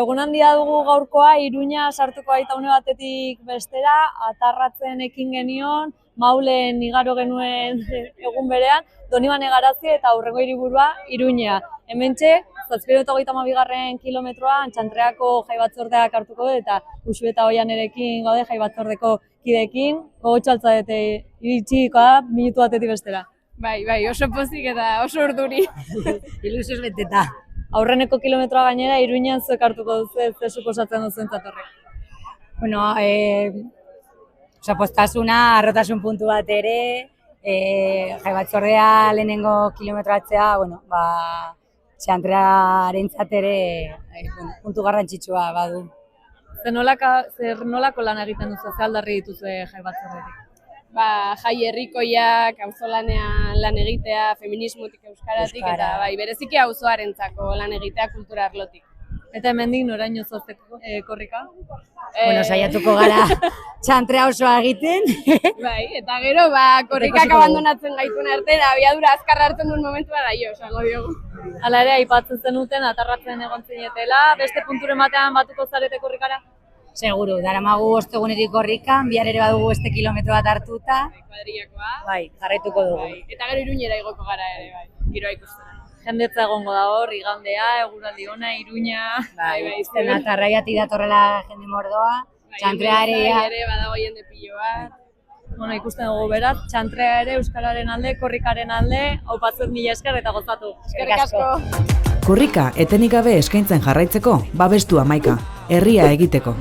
Egun handia dugu gaurkoa, Iruña sartuko baita une batetik bestera, atarratzen ekin genion, Maulen igaro genuen egun berean, Donibane Garazi eta aurrengo hiriburua Iruña. Hementxe, 732. kilometroan Txantreako jai batzordeak hartuko du eta Uxu eta Oianerekin gaude jai batzordeko kideekin, gogotxo altzadete iritsikoa minutu batetik bestera. Bai, oso pozik eta oso urduri. Ilusioz beteta. Aurreneko kilometroa gainera, Iruñan zuek hartuko duzu, ze suposatzen duzuen zatorrek. Bueno, postasuna, harrotasun puntu bat ere, jai batzordea lehenengo kilometroatzea, Txantrearentzat ere puntu garrantzitsua badu. Zer nolako lan egiten duzu, ze aldarri dituzue jai batzordetik? Jai herrikoiak, auzolanean lan egitea, feminismotik, euskaratik, eta bereziki auzoarentzako lan egitea kultura arlotik. Eta hemendik noraino zozteko korrika? Saiatuko gara Txantrea osoa egiten. Eta gero, korrikak abandonatzen gaituen arte, abiadura azkarra hartzen duen momentua da jo, esango diogu. Hala ere, aipatzen zenuten, atarratzen egon zinetela, beste punturen batean batuko zarete korrikara? Seguru, daramagu ostegunetik korrikan, bihar ere badugu beste kilometro bat hartuta. Kuadrillakoa. Jarraituko dugu. Eta gero Iruñera igoko gara ere, giroa ikustera. Jendetza egongo da hor, igandea, eguraldi ona, Iruña. Izten atarraiatik datorrela jende mordoa, Txantrea ere badago jende pilo bat. Ikusten dugu beraz, Txantrea ere, euskararen alde, korrikaren alde, aupatzen mila esker eta gozatu. Eskerrik asko. Korrika etenik gabe eskaintzen jarraitzeko, babestu Amaika, herria egiteko.